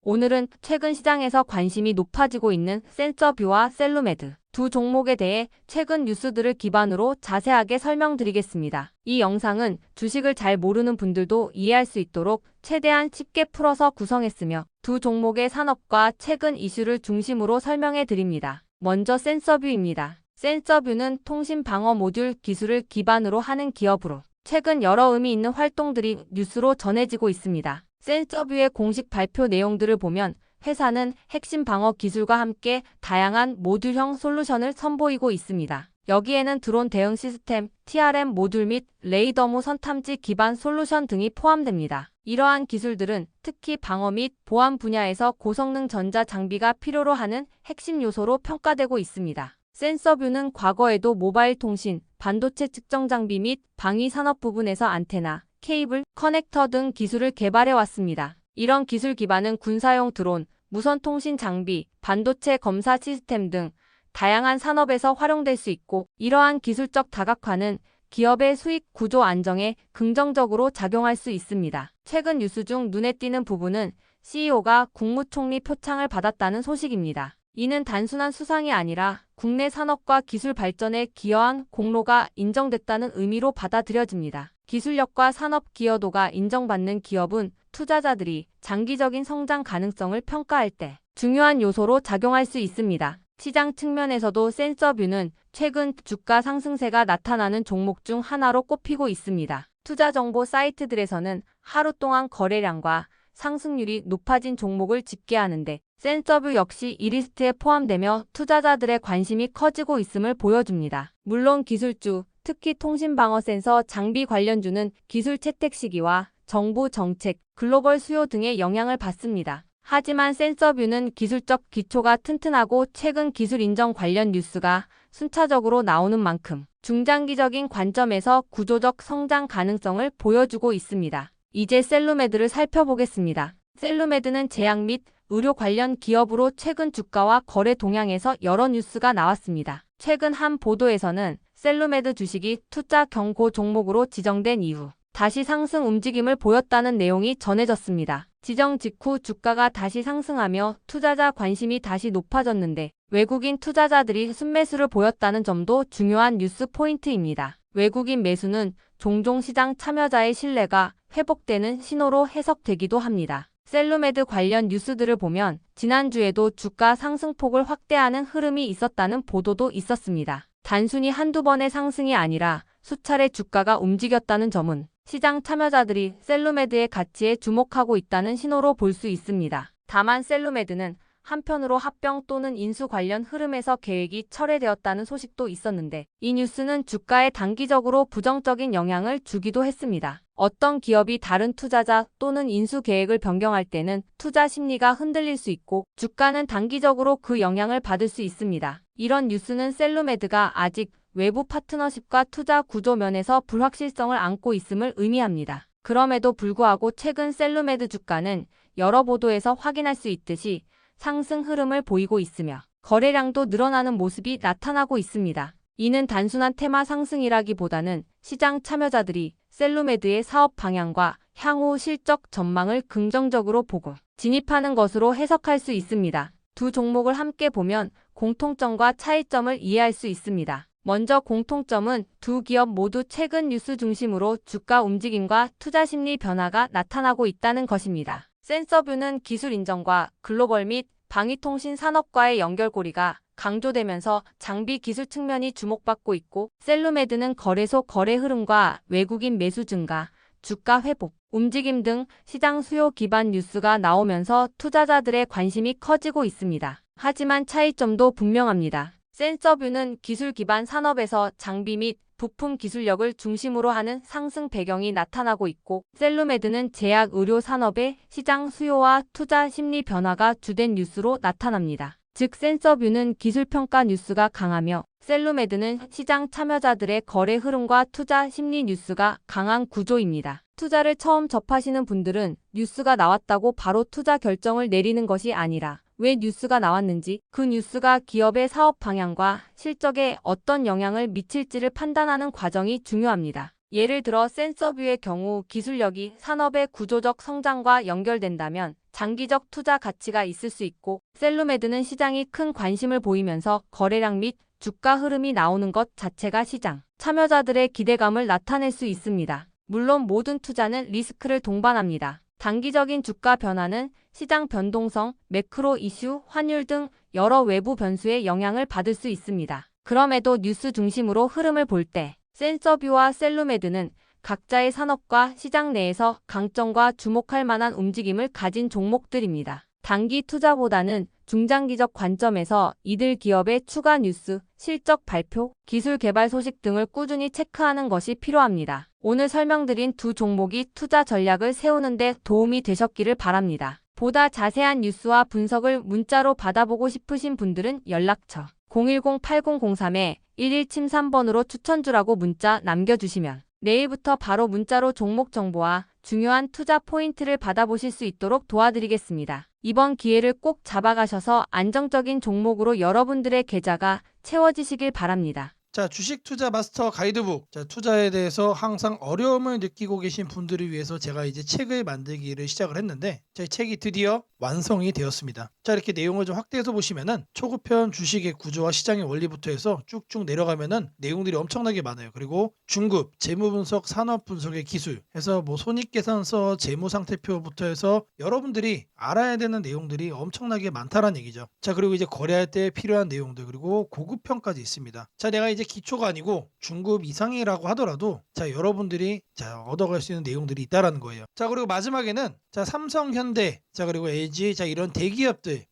오늘은 최근 시장에서 관심이 높아지고 있는 센서뷰와 셀루메드 두 종목에 대해 최근 뉴스들을 기반으로 자세하게 설명드리겠습니다. 이 영상은 주식을 잘 모르는 분들도 이해할 수 있도록 최대한 쉽게 풀어서 구성했으며 두 종목의 산업과 최근 이슈를 중심으로 설명해 드립니다. 먼저 센서뷰입니다. 센서뷰는 통신 방어 모듈 기술을 기반으로 하는 기업으로 최근 여러 의미 있는 활동들이 뉴스로 전해지고 있습니다. 센서뷰의 공식 발표 내용들을 보면 회사는 핵심 방어 기술과 함께 다양한 모듈형 솔루션을 선보이고 있습니다. 여기에는 드론 대응 시스템, TRM 모듈 및 레이더무 선탐지 기반 솔루션 등이 포함됩니다. 이러한 기술들은 특히 방어 및 보안 분야에서 고성능 전자 장비가 필요로 하는 핵심 요소로 평가되고 있습니다. 센서뷰는 과거에도 모바일 통신, 반도체 측정 장비 및 방위 산업 부분에서 안테나, 케이블, 커넥터 등 기술을 개발해 왔습니다. 이런 기술 기반은 군사용 드론, 무선 통신 장비, 반도체 검사 시스템 등 다양한 산업에서 활용될 수 있고, 이러한 기술적 다각화는 기업의 수익 구조 안정에 긍정적으로 작용할 수 있습니다. 최근 뉴스 중 눈에 띄는 부분은 CEO가 국무총리 표창을 받았다는 소식입니다. 이는 단순한 수상이 아니라 국내 산업과 기술 발전에 기여한 공로가 인정됐다는 의미로 받아들여집니다. 기술력과 산업 기여도가 인정받는 기업은 투자자들이 장기적인 성장 가능성을 평가할 때 중요한 요소로 작용할 수 있습니다. 시장 측면에서도 센서뷰는 최근 주가 상승세가 나타나는 종목 중 하나로 꼽히고 있습니다. 투자 정보 사이트들에서는 하루 동안 거래량과 상승률이 높아진 종목을 집계하는데 센서뷰 역시 이 리스트에 포함되며 투자자들의 관심이 커지고 있음을 보여줍니다. 물론 기술주, 특히 통신방어 센서 장비 관련주는 기술 채택 시기와 정부 정책, 글로벌 수요 등의 영향을 받습니다. 하지만 센서뷰는 기술적 기초가 튼튼하고 최근 기술 인정 관련 뉴스가 순차적으로 나오는 만큼 중장기적인 관점에서 구조적 성장 가능성을 보여주고 있습니다. 이제 셀루메드를 살펴보겠습니다. 셀루메드는 제약 및 의료 관련 기업으로 최근 주가와 거래 동향에서 여러 뉴스가 나왔습니다. 최근 한 보도에서는 셀루메드 주식이 투자 경고 종목으로 지정된 이후 다시 상승 움직임을 보였다는 내용이 전해졌습니다. 지정 직후 주가가 다시 상승하며 투자자 관심이 다시 높아졌는데 외국인 투자자들이 순매수를 보였다는 점도 중요한 뉴스 포인트입니다. 외국인 매수는 종종 시장 참여자의 신뢰가 회복되는 신호로 해석되기도 합니다. 셀루메드 관련 뉴스들을 보면 지난주에도 주가 상승폭을 확대하는 흐름이 있었다는 보도도 있었습니다. 단순히 한두 번의 상승이 아니라 수차례 주가가 움직였다는 점은 시장 참여자들이 셀루메드의 가치에 주목하고 있다는 신호로 볼 수 있습니다. 다만 셀루메드는 한편으로 합병 또는 인수 관련 흐름에서 계획이 철회되었다는 소식도 있었는데 이 뉴스는 주가에 단기적으로 부정적인 영향을 주기도 했습니다. 어떤 기업이 다른 투자자 또는 인수 계획을 변경할 때는 투자 심리가 흔들릴 수 있고 주가는 단기적으로 그 영향을 받을 수 있습니다. 이런 뉴스는 셀루메드가 아직 외부 파트너십과 투자 구조 면에서 불확실성을 안고 있음을 의미합니다. 그럼에도 불구하고 최근 셀루메드 주가는 여러 보도에서 확인할 수 있듯이 상승 흐름을 보이고 있으며 거래량도 늘어나는 모습이 나타나고 있습니다. 이는 단순한 테마 상승이라기보다는 시장 참여자들이 셀루메드의 사업 방향과 향후 실적 전망을 긍정적으로 보고 진입하는 것으로 해석할 수 있습니다. 두 종목을 함께 보면 공통점과 차이점을 이해할 수 있습니다. 먼저 공통점은 두 기업 모두 최근 뉴스 중심으로 주가 움직임과 투자 심리 변화가 나타나고 있다는 것입니다. 센서뷰는 기술 인정과 글로벌 및 방위통신 산업과의 연결고리가 강조되면서 장비 기술 측면이 주목받고 있고 셀루메드는 거래소 거래 흐름과 외국인 매수 증가, 주가 회복, 움직임 등 시장 수요 기반 뉴스가 나오면서 투자자들의 관심이 커지고 있습니다. 하지만 차이점도 분명합니다. 센서뷰는 기술 기반 산업에서 장비 및 부품 기술력을 중심으로 하는 상승 배경이 나타나고 있고 셀루메드는 제약 의료 산업의 시장 수요와 투자 심리 변화가 주된 뉴스로 나타납니다. 즉 센서뷰는 기술 평가 뉴스가 강하며 셀루메드는 시장 참여자들의 거래 흐름과 투자 심리 뉴스가 강한 구조입니다. 투자를 처음 접하시는 분들은 뉴스가 나왔다고 바로 투자 결정을 내리는 것이 아니라 왜 뉴스가 나왔는지, 그 뉴스가 기업의 사업 방향과 실적에 어떤 영향을 미칠지를 판단하는 과정이 중요합니다. 예를 들어 센서뷰의 경우 기술력이 산업의 구조적 성장과 연결된다면 장기적 투자 가치가 있을 수 있고, 셀루메드는 시장이 큰 관심을 보이면서 거래량 및 주가 흐름이 나오는 것 자체가 시장 참여자들의 기대감을 나타낼 수 있습니다. 물론 모든 투자는 리스크를 동반합니다. 단기적인 주가 변화는 시장 변동성, 매크로 이슈, 환율 등 여러 외부 변수의 영향을 받을 수 있습니다. 그럼에도 뉴스 중심으로 흐름을 볼 때 센서뷰와 셀루메드는 각자의 산업과 시장 내에서 강점과 주목할 만한 움직임을 가진 종목들입니다. 단기 투자보다는 중장기적 관점에서 이들 기업의 추가 뉴스, 실적 발표, 기술 개발 소식 등을 꾸준히 체크하는 것이 필요합니다. 오늘 설명드린 두 종목이 투자 전략을 세우는 데 도움이 되셨기를 바랍니다. 보다 자세한 뉴스와 분석을 문자로 받아보고 싶으신 분들은 연락처 010-8003-1173번으로 추천주라고 문자 남겨주시면 내일부터 바로 문자로 종목 정보와 중요한 투자 포인트를 받아보실 수 있도록 도와드리겠습니다. 이번 기회를 꼭 잡아가셔서 안정적인 종목으로 여러분들의 계좌가 채워지시길 바랍니다. 자, 주식 투자 마스터 가이드북. 자, 투자에 대해서 항상 어려움을 느끼고 계신 분들을 위해서 제가 이제 책을 만들기를 시작을 했는데, 제 책이 드디어 완성이 되었습니다. 자, 이렇게 내용을 좀 확대해서 보시면은 초급편 주식의 구조와 시장의 원리부터 해서 쭉쭉 내려가면은 내용들이 엄청나게 많아요. 그리고 중급, 재무 분석, 산업 분석의 기술 해서 뭐 손익계산서, 재무 상태표부터 해서 여러분들이 알아야 되는 내용들이 엄청나게 많다라는 얘기죠. 자, 그리고 이제 거래할 때 필요한 내용들, 그리고 고급편까지 있습니다. 자, 내가 이제 기초가 아니고 중급 이상이라고 하더라도 자, 여러분들이 자, 얻어갈 수 있는 내용들이 있다라는 거예요. 자, 그리고 마지막에는 자, 삼성, 현대, 자, 그리고 LG, 자, 이런 대기업들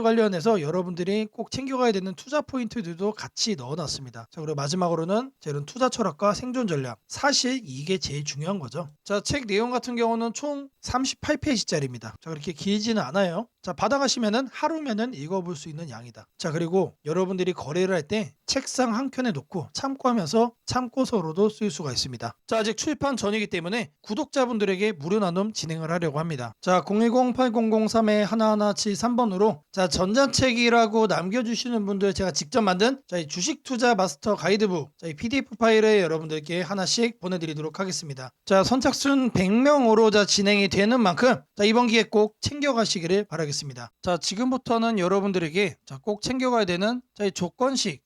관련해서 여러분들이 꼭 챙겨가야 되는 투자 포인트들도 같이 넣어놨습니다. 자, 그리고 마지막으로는 자, 이런 투자 철학과 생존 전략. 사실 이게 제일 중요한 거죠. 자, 책 내용 같은 경우는 총 38페이지짜리입니다. 자, 그렇게 길지는 않아요. 자, 받아가시면은 하루면은 읽어볼 수 있는 양이다. 자, 그리고 여러분들이 거래를 할 때 책상 한 켠에 놓고 참고하면서 참고서로도 쓸 수가 있습니다. 자, 아직 출판 전이기 때문에 구독자분들에게 무료 나눔 진행을 하려고 합니다. 자, 010-8003-1173번으로 자, 전자책이라고 남겨주시는 분들 제가 직접 만든 자, 이 주식 투자 마스터 가이드북 자, 이 PDF 파일을 여러분들께 하나씩 보내드리도록 하겠습니다. 자, 선착순 100명으로 자, 진행이 되는 만큼 자, 이번 기회 꼭 챙겨가시기를 바라겠습니다. 자, 지금부터는 여러분들에게 자, 꼭 챙겨가야 되는 자, 이 조건식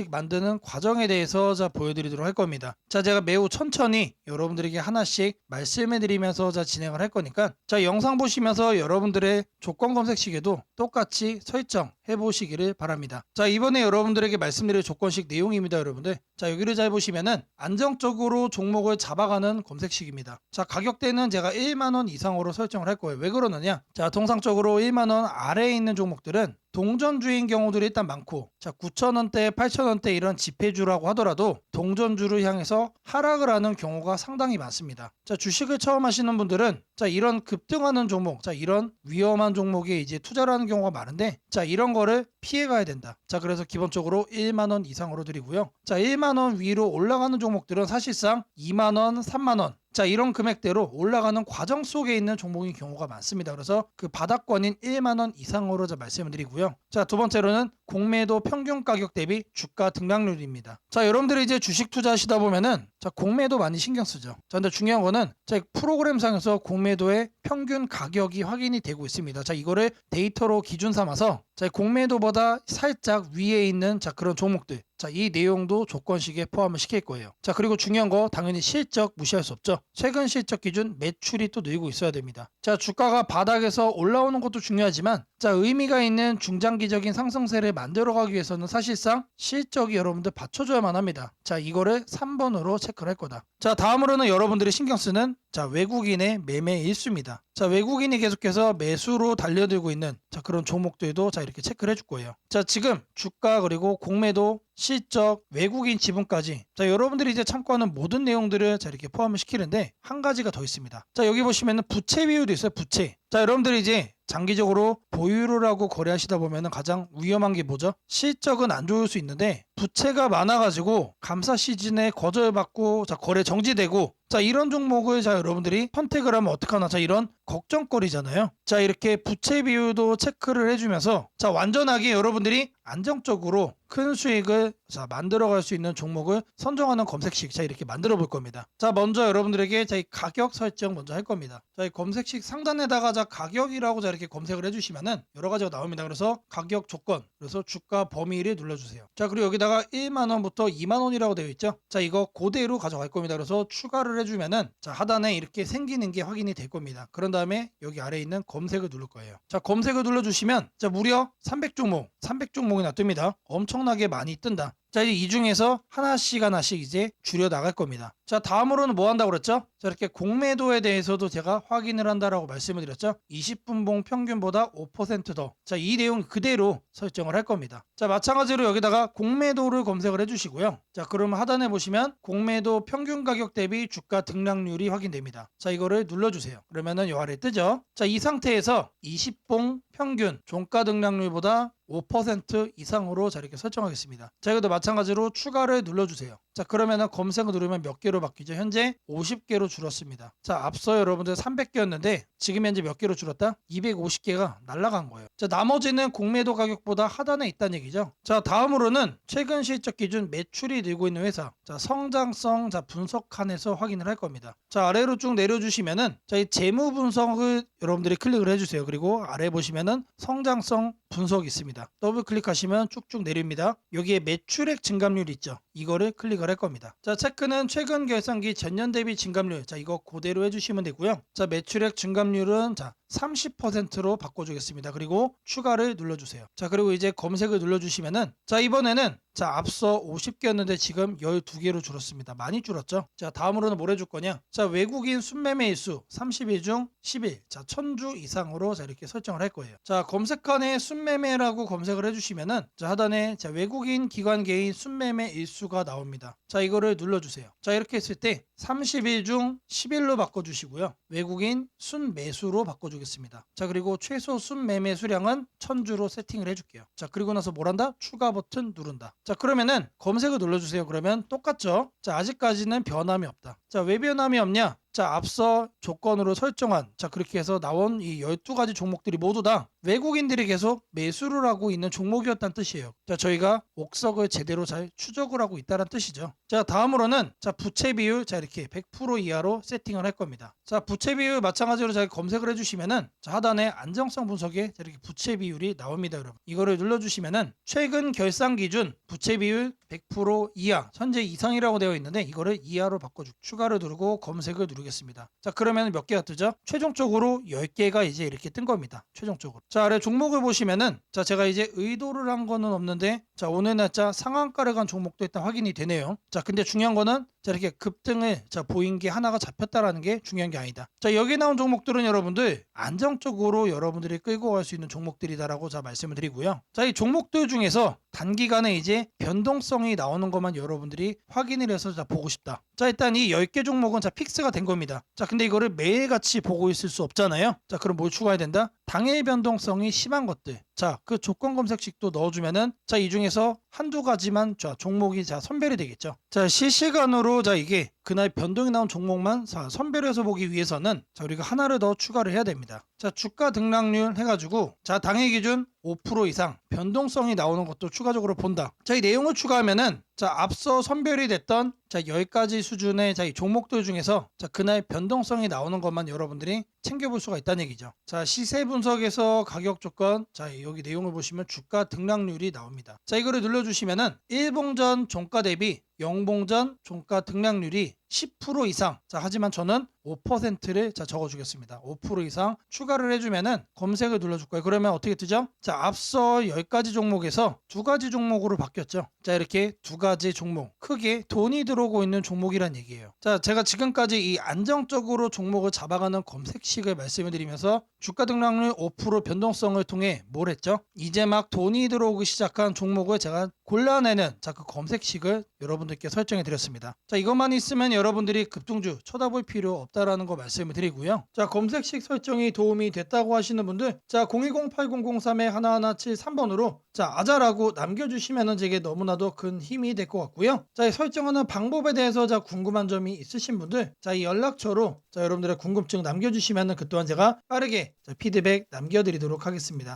만드는 과정에 대해서 자, 보여드리도록 할 겁니다. 자, 제가 매우 천천히 여러분들에게 하나씩 말씀해드리면서 자, 진행을 할 거니까 자, 영상 보시면서 여러분들의 조건 검색 시계도 똑같이 설정해 보시기를 바랍니다. 자, 이번에 여러분들에게 말씀드릴 조건식 내용입니다, 여러분들. 자, 여기를 잘 보시면은 안정적으로 종목을 잡아가는 검색식입니다. 자, 가격대는 제가 1만원 이상으로 설정을 할 거예요. 왜 그러느냐? 자, 통상적으로 1만원 아래에 있는 종목들은 동전주인 경우들이 일단 많고, 자, 9,000원대, 8,000원대 이런 지폐주라고 하더라도 동전주를 향해서 하락을 하는 경우가 상당히 많습니다. 자, 주식을 처음 하시는 분들은 자, 이런 급등하는 종목, 자, 이런 위험한 종목에 이제 투자를 하는 경우가 많은데, 자, 이런 거를 피해 가야 된다. 자, 그래서 기본적으로 1만원 이상으로 드리고요. 자, 1만원 위로 올라가는 종목들은 사실상 2만원, 3만원 자, 이런 금액대로 올라가는 과정 속에 있는 종목인 경우가 많습니다. 그래서 그 바닥권인 1만원 이상으로 말씀을 드리고요. 자, 두 번째로는 공매도 평균 가격 대비 주가 등락률입니다. 자, 여러분들이 이제 주식 투자하시다 보면은 자, 공매도 많이 신경 쓰죠. 자, 근데 중요한 거는 자, 프로그램상에서 공매도의 평균 가격이 확인이 되고 있습니다. 자, 이거를 데이터로 기준 삼아서 자, 공매도보다 살짝 위에 있는 자, 그런 종목들 자, 이 내용도 조건식에 포함을 시킬 거예요. 자, 그리고 중요한 거 당연히 실적 무시할 수 없죠. 최근 실적 기준 매출이 또 늘고 있어야 됩니다. 자, 주가가 바닥에서 올라오는 것도 중요하지만 자, 의미가 있는 중장기적인 상승세를 만들어가기 위해서는 사실상 실적이 여러분들 받쳐줘야만 합니다. 자, 이거를 3번으로 체크를 할 거다. 자, 다음으로는 여러분들이 신경 쓰는 자, 외국인의 매매 일수입니다. 자, 외국인이 계속해서 매수로 달려들고 있는 자, 그런 종목들도 자, 이렇게 체크를 해줄 거예요. 자, 지금 주가 그리고 공매도 실적, 외국인 지분까지 자, 여러분들이 이제 참고하는 모든 내용들을 자, 이렇게 포함을 시키는데 한 가지가 더 있습니다. 자, 여기 보시면은 부채 비율도 있어요. 부채. 자, 여러분들이 이제 장기적으로 보유를 하고 거래하시다 보면은 가장 위험한 게 뭐죠? 실적은 안 좋을 수 있는데 부채가 많아가지고 감사 시즌에 거절받고 자 거래 정지되고 자 이런 종목을 자 여러분들이 선택을 하면 어떡하나 자 이런 걱정거리잖아요. 자 이렇게 부채 비율도 체크를 해주면서 자 완전하게 여러분들이 안정적으로 큰 수익을 자 만들어갈 수 있는 종목을 선정하는 검색식 자 이렇게 만들어 볼 겁니다. 자 먼저 여러분들에게 자 이 가격 설정 먼저 할 겁니다. 자 이 검색식 상단에다가 자 가격이라고 자 이렇게 검색을 해주시면은 여러 가지가 나옵니다. 그래서 가격 조건 그래서 주가 범위를 눌러주세요. 자 그리고 여기다가 1만 원부터 2만 원이라고 되어 있죠. 자 이거 그대로 가져갈 겁니다. 그래서 추가를 해주면은 자 하단에 이렇게 생기는 게 확인이 될 겁니다. 그런 다음에 여기 아래에 있는 검색을 누를 거예요. 자 검색을 눌러주시면 자 무려 300종목이나 뜹니다. 엄청나게 많이 뜬다. 자 이제 이 중에서 하나씩 이제 줄여 나갈 겁니다. 자 다음으로는 뭐 한다고 그랬죠? 자 이렇게 공매도에 대해서도 제가 확인을 한다라고 말씀을 드렸죠. 20분봉 평균보다 5% 더. 자 이 내용 그대로 설정을 할 겁니다. 자 마찬가지로 여기다가 공매도를 검색을 해주시고요. 자 그러면 하단에 보시면 공매도 평균 가격 대비 주가 등락률이 확인됩니다. 자 이거를 눌러주세요. 그러면은 요 아래 뜨죠. 자 이 상태에서 20봉 평균 종가 등락률보다 5% 이상으로 자 이렇게 설정하겠습니다. 자 이것도 마찬가지로 추가를 눌러주세요. 자 그러면은 검색을 누르면 몇 개로 바뀌죠? 현재 50개로 줄었습니다. 자 앞서 여러분들 300개였는데 지금 현재 몇 개로 줄었다? 250개가 날라간 거예요. 자 나머지는 공매도 가격보다 하단에 있다는 얘기죠. 자 다음으로는 최근 실적 기준 매출이 늘고 있는 회사 자 성장성 자 분석칸에서 확인을 할 겁니다. 자 아래로 쭉 내려주시면은 자 이 재무 분석을 여러분들이 클릭을 해주세요. 그리고 아래 보시면은 성장성 분석이 있습니다. 더블 클릭하시면 쭉쭉 내립니다. 여기에 매출액 증감률 있죠. 이거를 클릭을 할 겁니다. 자 체크는 최근 결산기 전년 대비 증감률 자 이거 그대로 해주시면 되고요. 자 매출액 증감률은 자 30%로 바꿔주겠습니다. 그리고 추가를 눌러주세요. 자 그리고 이제 검색을 눌러주시면은 자 이번에는 자 앞서 50개였는데 지금 12개로 줄었습니다. 많이 줄었죠. 자 다음으로는 뭘 해줄 거냐. 자 외국인 순매매 일수 30일 중 10일 자 1000주 이상으로 자 이렇게 설정을 할 거예요. 자 검색칸에 순매매라고 검색을 해주시면은 자 하단에 자 외국인 기관 개인 순매매 일수가 나옵니다. 자 이거를 눌러주세요. 자 이렇게 했을 때 30일 중 10일로 바꿔주시고요. 외국인 순매수로 바꿔주겠습니다. 자 그리고 최소 순매매 수량은 1000주로 세팅을 해줄게요. 자 그리고 나서 뭘 한다? 추가 버튼 누른다. 자 그러면은 검색을 눌러주세요. 그러면 똑같죠? 자 아직까지는 변함이 없다. 자 왜 변함이 없냐? 자 앞서 조건으로 설정한 자 그렇게 해서 나온 이 12가지 종목들이 모두 다 외국인들이 계속 매수를 하고 있는 종목이었다는 뜻이에요. 자 저희가 옥석을 제대로 잘 추적을 하고 있다는 뜻이죠. 자 다음으로는 자 부채 비율 자 이렇게 100% 이하로 세팅을 할 겁니다. 자 부채 비율 마찬가지로 잘 검색을 해주시면은 자 하단에 안정성 분석에 자 이렇게 부채 비율이 나옵니다. 여러분 이거를 눌러주시면은 최근 결산 기준 부채 비율 100% 이하 현재 이상이라고 되어 있는데 이거를 이하로 바꿔주고 추가를 누르고 검색을 누르겠습니다. 자 그러면 몇 개가 뜨죠? 최종적으로 10개가 이제 이렇게 뜬 겁니다. 최종적으로. 자 아래 종목을 보시면은 자 제가 이제 의도를 한 거는 없는데 자 오늘 날짜 상한가를 간 종목도 일단 확인이 되네요. 자 근데 중요한 거는 자 이렇게 급등을 자 보인 게 하나가 잡혔다라는 게 중요한 게 아니다. 자 여기 나온 종목들은 여러분들 안정적으로 여러분들이 끌고 갈 수 있는 종목들이다라고 자 말씀을 드리고요. 자 이 종목들 중에서 단기간에 이제 변동성이 나오는 것만 여러분들이 확인을 해서 자 보고 싶다. 자 일단 이 10개 종목은 자 픽스가 된 겁니다. 자 근데 이거를 매일같이 보고 있을 수 없잖아요. 자 그럼 뭘 추가해야 된다? 당일 변동성이 심한 것들. 자 그 조건 검색식도 넣어주면은 자 이 중에서 한두 가지만 자 종목이 자 선별이 되겠죠. 자 실시간으로 자 이게 그날 변동이 나온 종목만 자 선별해서 보기 위해서는 자 우리가 하나를 더 추가를 해야 됩니다. 자 주가 등락률 해가지고 자 당일 기준 5% 이상 변동성이 나오는 것도 추가적으로 본다. 자 이 내용을 추가하면은 자 앞서 선별이 됐던 자 10가지 수준의 자 이 종목들 중에서 자 그날 변동성이 나오는 것만 여러분들이 챙겨볼 수가 있다는 얘기죠. 자 시세 분석에서 가격 조건 자 여기 내용을 보시면 주가 등락률이 나옵니다. 자 이거를 눌러주시면은 1봉전 종가 대비 0봉전 종가 등락률이 10% 이상. 자 하지만 저는 5%를 자 적어주겠습니다. 5% 이상 추가를 해주면은 검색을 눌러줄 거예요. 그러면 어떻게 뜨죠? 자 앞서 10가지 종목에서 2가지 종목으로 바뀌었죠. 자 이렇게 2가지 종목 크게 돈이 들어오고 있는 종목이란 얘기예요. 자 제가 지금까지 이 안정적으로 종목을 잡아가는 검색식을 말씀을 드리면서 주가 등락률 5% 변동성을 통해 뭘 했죠? 이제 막 돈이 들어오기 시작한 종목을 제가 골라내는 자 그 검색식을 여러분들께 설정해 드렸습니다. 자 이것만 있으면 여러분들이 급등주 쳐다볼 필요 없다라는 거 말씀을 드리고요. 자 검색식 설정이 도움이 됐다고 하시는 분들 자 010-8003-1173번 후원으로 자 아자라고 남겨주시면은 제게 너무나도 큰 힘이 될 것 같고요. 자, 이 설정하는 방법에 대해서 자 궁금한 점이 있으신 분들 자 이 연락처로 자 여러분들의 궁금증 남겨주시면은 그 또한 제가 빠르게 자, 피드백 남겨드리도록 하겠습니다.